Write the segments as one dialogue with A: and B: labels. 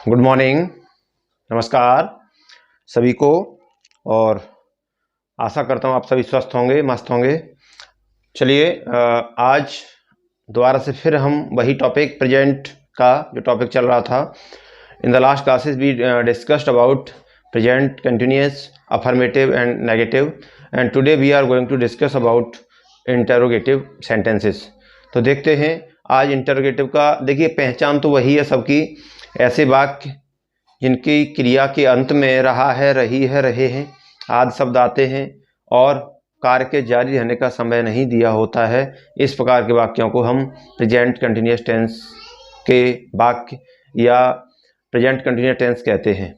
A: Good morning, नमस्कार सभी को। और आशा करता हूँ आप सभी स्वस्थ होंगे, मस्त होंगे। चलिए आज दोबारा से फिर हम वही टॉपिक प्रेजेंट का जो टॉपिक चल रहा था। In the last classes we discussed about present continuous, affirmative and negative, and today we are going to discuss about interrogative sentences. तो देखते हैं आज इंटरोगेटिव का। देखिए पहचान तो वही है सबकी, ऐसे वाक्य जिनकी क्रिया के अंत में रहा है, रही है, रहे हैं आदि शब्द आते हैं और कार्य के जारी रहने का समय नहीं दिया होता है। इस प्रकार के वाक्यों को हम प्रेजेंट कंटिन्यूअस टेंस के वाक्य या प्रेजेंट कंटिन्यूअस टेंस कहते हैं।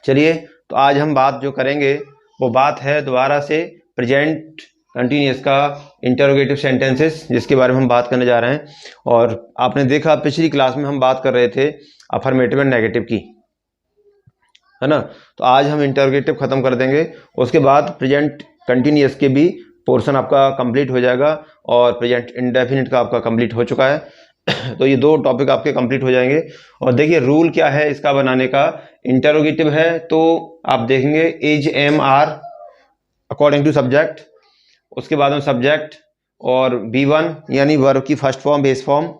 A: चलिए तो आज हम बात जो करेंगे वो बात है दोबारा से प्रेजेंट कंटिन्यूअस का इंटरोगेटिव सेंटेंसेस, जिसके बारे में हम बात करने जा रहे हैं। और आपने देखा पिछली क्लास में हम बात कर रहे थे अफर्मेटिव एंड नेगेटिव की, है ना। तो आज हम इंटरोगेटिव खत्म कर देंगे, उसके बाद प्रेजेंट कंटिन्यूअस के भी पोर्शन आपका कंप्लीट हो जाएगा और प्रेजेंट इंडेफिनिट का आपका कंप्लीट हो चुका है। तो ये दो टॉपिक आपके कंप्लीट हो जाएंगे। और देखिए रूल क्या है इसका बनाने का। इंटरोगेटिव है तो आप देखेंगे is, am, are according to subject, उसके बाद में सब्जेक्ट और B1 यानी वर्ब की first form, base form.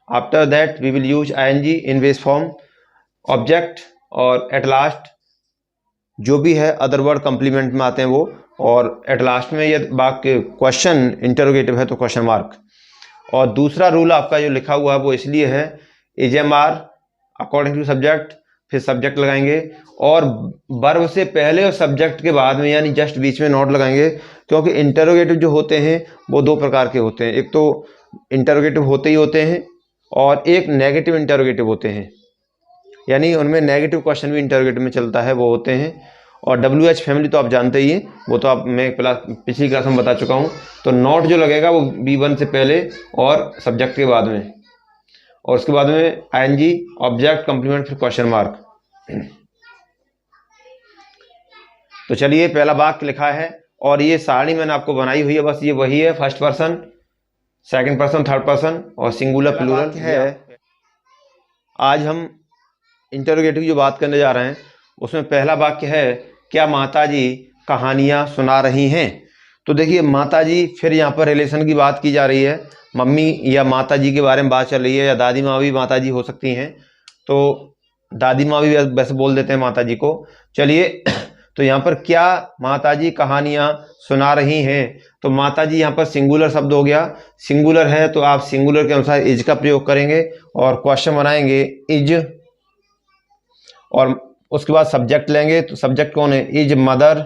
A: After that we will use ING in base form, object, और एट लास्ट जो भी है अदर वर्ड कंप्लीमेंट में आते हैं वो। और एट लास्ट में ये वाक्य क्वेश्चन इंटरोगेटिव है तो क्वेश्चन मार्क। और दूसरा रूल आपका जो लिखा हुआ है वो इसलिए है is, am, are according to subject, फिर सब्जेक्ट लगाएंगे और वर्ब से पहले और सब्जेक्ट के बाद में यानी जस्ट बीच में नॉट लगाएंगे। क्योंकि इंटरोगेटिव जो होते हैं वो दो प्रकार के होते हैं, एक तो इंटरोगेटिव होते ही होते हैं और एक नेगेटिव इंटरोगेटिव होते हैं, यानी उनमें नेगेटिव क्वेश्चन भी इंटरोगेटिव में चलता है, वो होते हैं। और WH फैमिली तो आप जानते ही हैं, वो तो आप मैं पिछली क्लास में बता चुका हूँ। तो नॉट जो लगेगा वो B1 से पहले और सब्जेक्ट के बाद में, और उसके बाद में ING, ऑब्जेक्ट, कंप्लीमेंट, फिर क्वेश्चन मार्क। तो चलिए पहला वाक्य लिखा है और ये सारणी मैंने आपको बनाई हुई है, बस ये वही है, first person, second person, third person और सिंगुलर प्लूरल है। आज हम इंटरोगेटिव जो बात करने जा रहे हैं उसमें पहला वाक्य है, क्या माताजी कहानियाँ सुना रही हैं। तो देखिए माताजी, फिर यहाँ पर रिलेशन की बात की जा रही है, मम्मी या माताजी के बारे में बात चल रही है, या दादी माँ भी माताजी हो सकती हैं, तो दादी माँ भी वैसे बोल देते हैं माताजी को। चलिए तो यहाँ पर क्या माताजी कहानियाँ सुना रही हैं, तो माताजी यहाँ पर सिंगुलर शब्द हो गया। सिंगुलर है तो आप सिंगुलर के अनुसार इज का प्रयोग करेंगे और क्वेश्चन बनाएंगे इज, और उसके बाद सब्जेक्ट लेंगे। तो सब्जेक्ट कौन है, इज मदर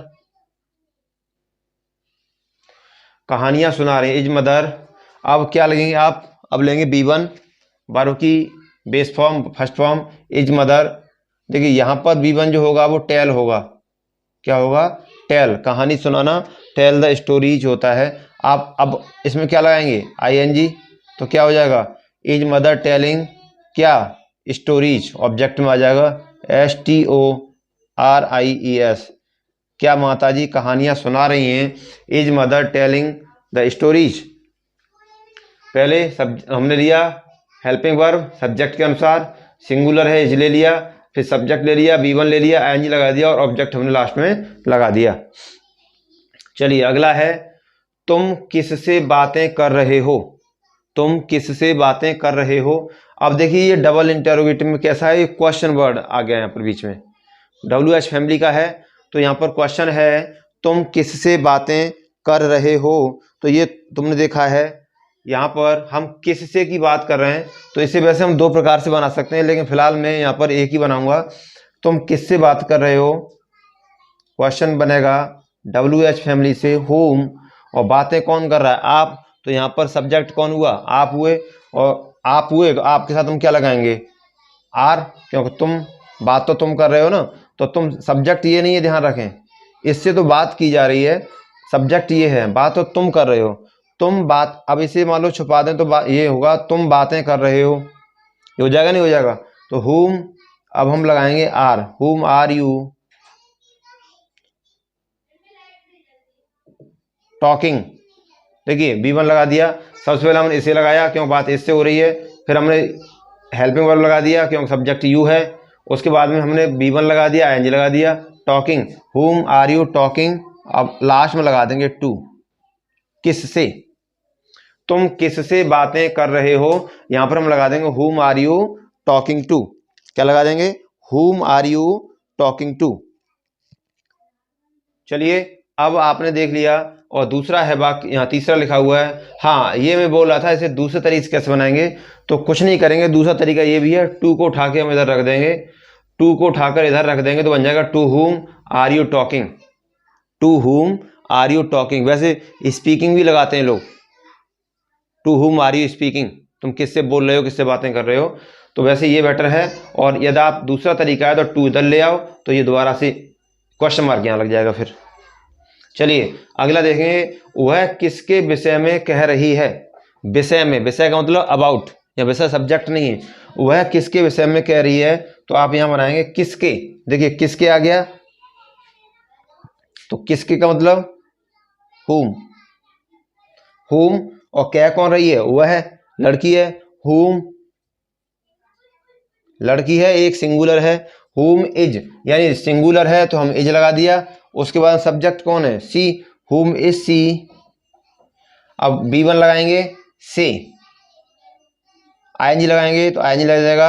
A: कहानियां सुना रहे हैं, इज मदर। अब क्या लगेंगे आप, अब लेंगे B1 वर्ब की base form, first form, is mother. देखिए यहाँ पर B1 जो होगा वो टेल होगा, क्या होगा, टेल, कहानी सुनाना, टेल द स्टोरीज होता है। आप अब इसमें क्या लगाएंगे, ING, तो क्या हो जाएगा, इज मदर टेलिंग क्या, स्टोरीज, ऑब्जेक्ट में आ जाएगा STORIES, क्या माताजी कहानियां सुना रही हैं, is mother telling the stories. पहले हमने लिया हेल्पिंग वर्ब सब्जेक्ट के अनुसार, सिंगुलर है इज ले लिया, फिर सब्जेक्ट ले लिया, B1 ले लिया, ING लगा दिया और ऑब्जेक्ट हमने लास्ट में लगा दिया। चलिए अगला है, तुम किससे बातें कर रहे हो, तुम किससे बातें कर रहे हो। अब देखिए ये डबल इंटरोगेटिव में कैसा है, क्वेश्चन वर्ड आ गया यहाँ पर बीच में, WH फैमिली का है तो यहाँ पर क्वेश्चन है, तुम किससे बातें कर रहे हो। तो ये तुमने देखा है यहाँ पर हम किससे की बात कर रहे हैं, तो इसे वैसे हम दो प्रकार से बना सकते हैं, लेकिन फिलहाल मैं यहाँ पर एक ही बनाऊंगा। तुम किससे बात कर रहे हो, क्वेश्चन बनेगा WH फैमिली से होम, और बातें कौन कर रहा है, आप। तो यहाँ पर सब्जेक्ट कौन हुआ, आप हुए, और आप हुए तो आपके साथ हम क्या लगाएंगे, आर, क्योंकि तुम बात तो तुम कर रहे हो ना, तो तुम सब्जेक्ट ये नहीं है, ध्यान रखें, इससे तो बात की जा रही है, सब्जेक्ट ये है, बात तो तुम कर रहे हो, तुम बात। अब इसे मान लो छुपा दें तो ये होगा तुम बातें कर रहे हो, ये हो जाएगा, नहीं हो जाएगा। तो हुम अब हम लगाएंगे आर, हुम आर यू टॉकिंग। देखिए B1 लगा दिया, सबसे पहले हमने इसे लगाया क्यों बात इससे हो रही है, फिर हमने हेल्पिंग वर्ब लगा दिया क्योंकि सब्जेक्ट यू है, उसके बाद में हमने B1 लगा दिया, आईएनजी लगा दिया। Talking, whom are you talking, अब लास्ट में लगा देंगे टू, किससे, तुम किससे बातें कर रहे हो। यहां पर हम लगा देंगे whom are you talking to. क्या लगा देंगे, whom are you talking to. चलिए अब आपने देख लिया। और दूसरा है वाक्य, यहाँ तीसरा लिखा हुआ है। हाँ, ये मैं बोल रहा था इसे दूसरे तरीके से कैसे बनाएंगे, तो कुछ नहीं करेंगे, दूसरा तरीका ये भी है, टू को उठा के हम इधर रख देंगे, टू को उठाकर इधर रख देंगे तो बन जाएगा to whom are you talking, to whom are you talking. वैसे स्पीकिंग भी लगाते हैं लोग, to whom are you speaking, तुम किससे बोल रहे हो, किससे बातें कर रहे हो, तो वैसे ये बेटर है। और यदि आप दूसरा तरीका है तो टू इधर ले आओ, तो ये दोबारा से क्वेश्चन मार्क यहाँ लग जाएगा फिर। चलिए अगला देखेंगे, वह किसके विषय में कह रही है। विषय में, विषय का मतलब अबाउट, या विषय सब्जेक्ट नहीं है। वह किसके विषय में कह रही है, तो आप यहां बनाएंगे किसके। देखिए किसके आ गया, तो किसके का मतलब whom, whom, और कह कौन रही है, वह लड़की है, whom लड़की है, एक सिंगुलर है, whom इज यानी सिंगुलर है तो हम इज लगा दिया। उसके बाद सब्जेक्ट कौन है, सी, whom इज सी। अब B1 लगाएंगे से, आईएनजी लगाएंगे तो आईएनजी लग जाएगा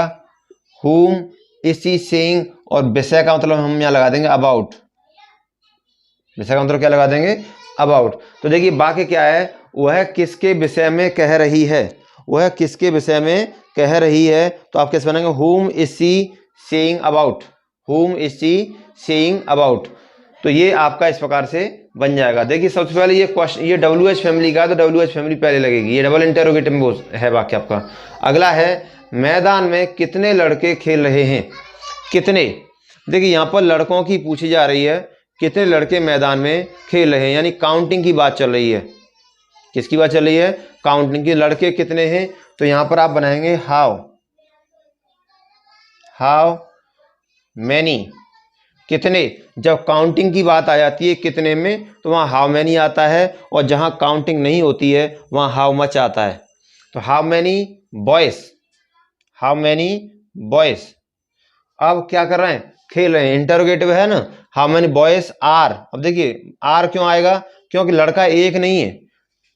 A: whom इज सी सेइंग, और विषय का मतलब हम यहाँ लगा देंगे अबाउट, विषय का मतलब क्या लगा देंगे, अबाउट। तो देखिए बाकी क्या है, वह किसके विषय में कह रही है, वह किसके विषय में कह रही है, तो आप कैसे बनाएंगे, whom is she saying about, whom is she saying about। तो ये आपका इस प्रकार से बन जाएगा। देखिए सबसे पहले ये क्वेश्चन, ये WH फैमिली का है तो WH फैमिली पहले लगेगी, ये डबल इंटरोगेटिव में है वाक्य आपका। अगला है, मैदान में कितने लड़के खेल रहे हैं, कितने। देखिए यहाँ पर लड़कों की पूछी जा रही है, कितने लड़के मैदान में खेल रहे हैं, यानी काउंटिंग की बात चल रही है। किसकी बात चल रही है, काउंटिंग की, लड़के कितने हैं। तो यहां पर आप बनाएंगे हाउ, हाउ मैनी, कितने। जब काउंटिंग की बात आ जाती है कितने में, तो वहां हाउ मैनी आता है, और जहां काउंटिंग नहीं होती है वहां हाउ मच आता है। तो how many boys, how many boys. अब क्या कर रहे हैं, खेल रहे हैं, इंटरोगेटिव है ना, हाउ मैनी बॉयज आर। अब देखिए आर क्यों आएगा, क्योंकि लड़का एक नहीं है,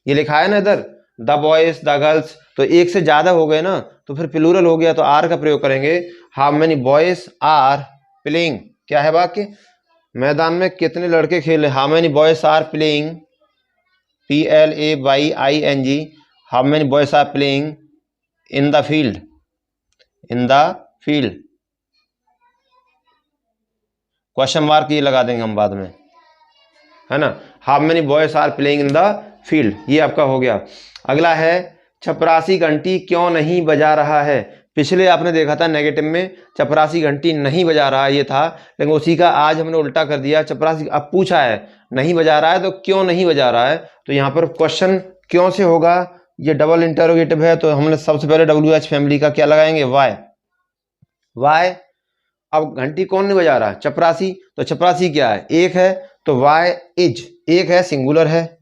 A: ये लिखा है ना इधर, द बॉयज द गर्ल्स, तो एक से ज्यादा हो गए ना, तो फिर प्लूरल हो गया, तो आर का प्रयोग करेंगे। How many boys are playing, क्या है वाक्य, मैदान में कितने लड़के खेल रहे, how many boys are playing, PLAYING, how many boys are playing in the field, in the field. Question mark ये लगा देंगे हम बाद में, है ना, how many boys are playing in the field, ये आपका हो गया। अगला है, चपरासी घंटी क्यों नहीं बजा रहा है। पिछले आपने देखा था नेगेटिव में चपरासी घंटी नहीं बजा रहा है ये था, लेकिन उसी का आज हमने उल्टा कर दिया, चपरासी अब पूछा है नहीं बजा रहा है तो क्यों नहीं बजा रहा है। तो यहाँ पर क्वेश्चन क्यों से होगा, ये डबल इंटरोगेटिव है, तो हमने सबसे पहले WH फैमिली का क्या लगाएंगे, वाई, वाई। अब घंटी कौन नहीं बजा रहा, चपरासी, तो चपरासी क्या है, एक है, तो वाई इज, एक है सिंगुलर है,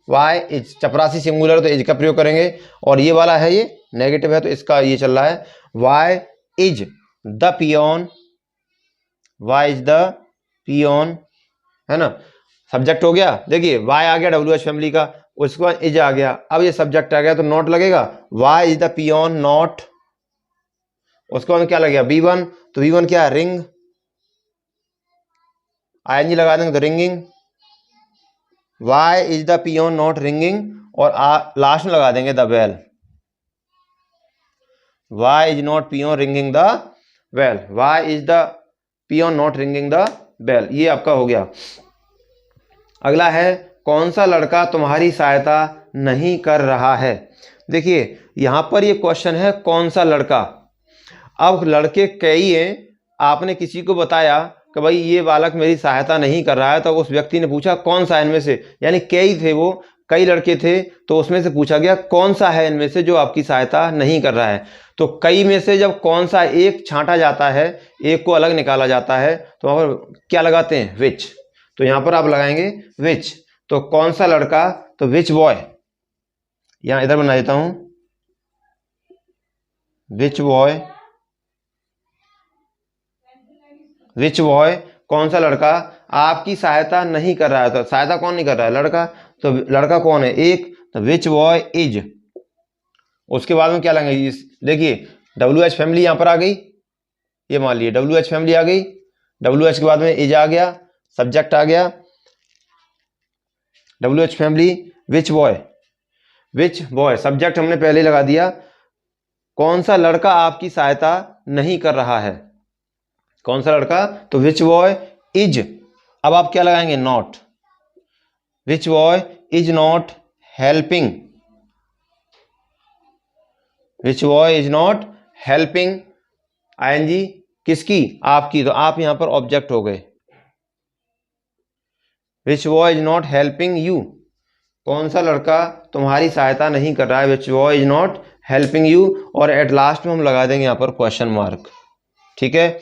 A: वाई इज, चपरासी सिंगुलर तो इज का प्रयोग करेंगे, और ये वाला है ये नेगेटिव है तो इसका ये चल रहा है, why is the peon, why is the peon, है ना, सब्जेक्ट हो गया। देखिए वाई आ गया WH फैमिली का, उसके बाद इज आ गया, अब ये सब्जेक्ट आ गया तो नॉट लगेगा, why is the peon not. उसके बाद क्या लगेगा, B1, तो B1 क्या है, रिंग, ING लगा देंगे तो ringing, why is the peon not ringing, और लास्ट में लगा देंगे the bell, why is not peon ringing the bell, why is the peon not ringing the bell, ये आपका हो गया। अगला है, कौन सा लड़का तुम्हारी सहायता नहीं कर रहा है। देखिए यहां पर ये क्वेश्चन है कौन सा लड़का। अब लड़के कई हैं, आपने किसी को बताया कि भाई ये बालक मेरी सहायता नहीं कर रहा है, तो उस व्यक्ति ने पूछा कौन सा है इनमें से, यानी कई थे वो, कई लड़के थे, तो उसमें से पूछा गया कौन सा है इनमें से जो आपकी सहायता नहीं कर रहा है। तो कई में से जब कौन सा एक छांटा जाता है, एक को अलग निकाला जाता है, तो वहां पर क्या लगाते हैं, विच, तो यहां पर आप लगाएंगे विच। तो कौन सा लड़का, तो विच बॉय, यहां इधर बना देता हूं, विच बॉय विच बॉय, कौन सा लड़का आपकी सहायता नहीं कर रहा है। तो सहायता कौन नहीं कर रहा है, लड़का। तो लड़का कौन है, एक। तो विच बॉय इज। उसके बाद में क्या लगेंगे, देखिए डब्ल्यू एच फैमिली यहां पर आ गई, ये मान लीजिए डब्ल्यू एच फैमिली आ गई। डब्ल्यू एच के बाद में इज आ गया, सब्जेक्ट आ गया, डब्ल्यू एच फैमिली, विच बॉय। विच बॉय सब्जेक्ट हमने पहले लगा दिया। कौन सा लड़का आपकी सहायता नहीं कर रहा है, कौन सा लड़का, तो विच बॉय इज। अब आप क्या लगाएंगे, not. Which boy is not helping, which boy is not helping, ING किसकी, आपकी। तो आप यहां पर ऑब्जेक्ट हो गए। Which boy is not helping you, कौन सा लड़का तुम्हारी सहायता नहीं कर रहा है, which boy is not helping you. और एट लास्ट में हम लगा देंगे यहां पर क्वेश्चन मार्क। ठीक है,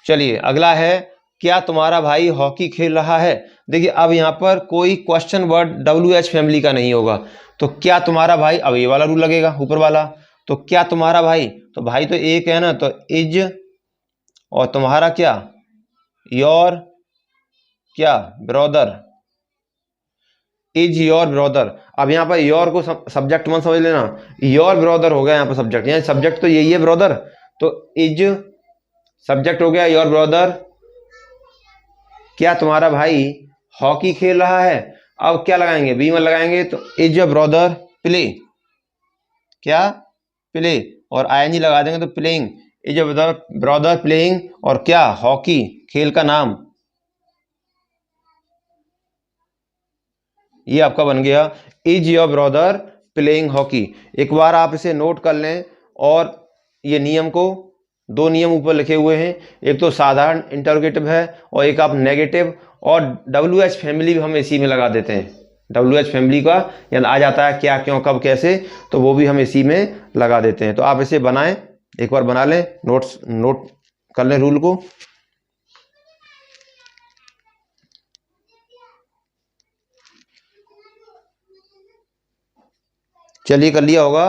A: चलिए अगला है, क्या तुम्हारा भाई हॉकी खेल रहा है। देखिए अब यहां पर कोई question word W H family का नहीं होगा, तो क्या तुम्हारा भाई, अब ये वाला रूल लगेगा ऊपर वाला। तो क्या तुम्हारा भाई, तो भाई तो एक है ना, तो इज, और तुम्हारा क्या, योर क्या, ब्रदर, इज योर ब्रदर। अब यहाँ पर योर को सब्जेक्ट मत समझ लेना, योर ब्रदर हो गया यहाँ पर सब्जेक्ट, यहाँ सब्जेक्ट तो यही है ब्रदर, तो इज सब्जेक्ट हो गया, योर ब्रदर। क्या तुम्हारा भाई हॉकी खेल रहा है। अब क्या लगाएंगे, बी में लगाएंगे, तो इज योर ब्रदर प्ले, क्या, प्ले, और आईएनजी लगा देंगे तो playing, is your brother playing, और क्या, हॉकी, खेल का नाम। ये आपका बन गया, is your brother playing hockey. एक बार आप इसे नोट कर लें, और ये नियम को, दो नियम ऊपर लिखे हुए हैं, एक तो साधारण इंटरोगेटिव है और एक आप नेगेटिव, और डब्ल्यू एच फैमिली भी हम इसी में लगा देते हैं। डब्ल्यू एच फैमिली का यानी आ जाता है क्या, क्यों, कब, कैसे, तो वो भी हम इसी में लगा देते हैं। तो आप इसे बनाएं, एक बार बना लें, नोट कर लें रूल को। चलिए कर लिया होगा।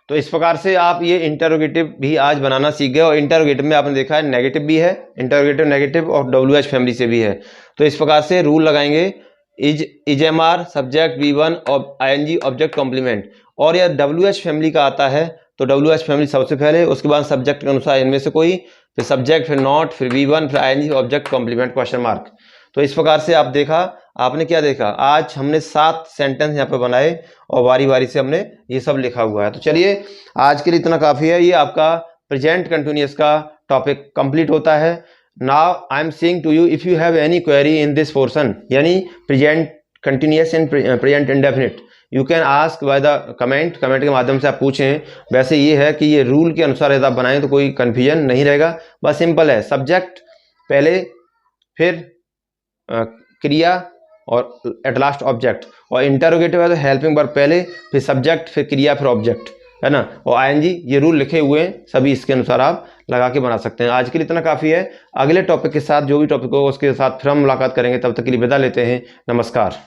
A: तो इस प्रकार से आप ये इंटरोगेटिव भी आज बनाना सीख गए, और इंटरोगेटिव में आपने देखा है नेगेटिव भी है, इंटरोगेटिव नेगेटिव, और डब्ल्यू एच फैमिली से भी है। तो इस प्रकार से रूल लगाएंगे, is am are subject V1 और आईएनजी ऑब्जेक्ट कॉम्प्लीमेंट। और यह डब्ल्यू एच फैमिली का आता है, तो डब्ल्यू एच फैमिली सबसे पहले, उसके बाद सब्जेक्ट के अनुसार इनमें से कोई, फिर सब्जेक्ट, फिर नॉट, फिर V1, फिर I N G object complement question mark. तो इस प्रकार से आप देखा, आपने क्या देखा, आज हमने 7 सेंटेंस यहाँ पे बनाए, और बारी बारी से हमने ये सब लिखा हुआ है। तो चलिए आज के लिए इतना काफ़ी है। ये आपका प्रेजेंट कंटिन्यूअस का टॉपिक कंप्लीट होता है। Now I am saying to you, if you have any query in this portion, यानी present continuous and present indefinite, you can ask by the comment के माध्यम से आप पूछें। वैसे ये है कि ये रूल के अनुसार यदि आप बनाएं तो कोई कन्फ्यूजन नहीं रहेगा, बस सिंपल है, सब्जेक्ट पहले, फिर क्रिया, और एट लास्ट ऑब्जेक्ट, और इंटरोगेटिव है तो हेल्पिंग वर्ब पहले, फिर सब्जेक्ट, फिर क्रिया, फिर ऑब्जेक्ट, है ना, और आईएनजी। ये रूल लिखे हुए हैं सभी, इसके अनुसार आप लगा के बना सकते हैं। आज के लिए इतना काफ़ी है। अगले टॉपिक के साथ, जो भी टॉपिक होगा उसके साथ फिर हम मुलाकात करेंगे। तब तक के लिए विदा लेते हैं, नमस्कार।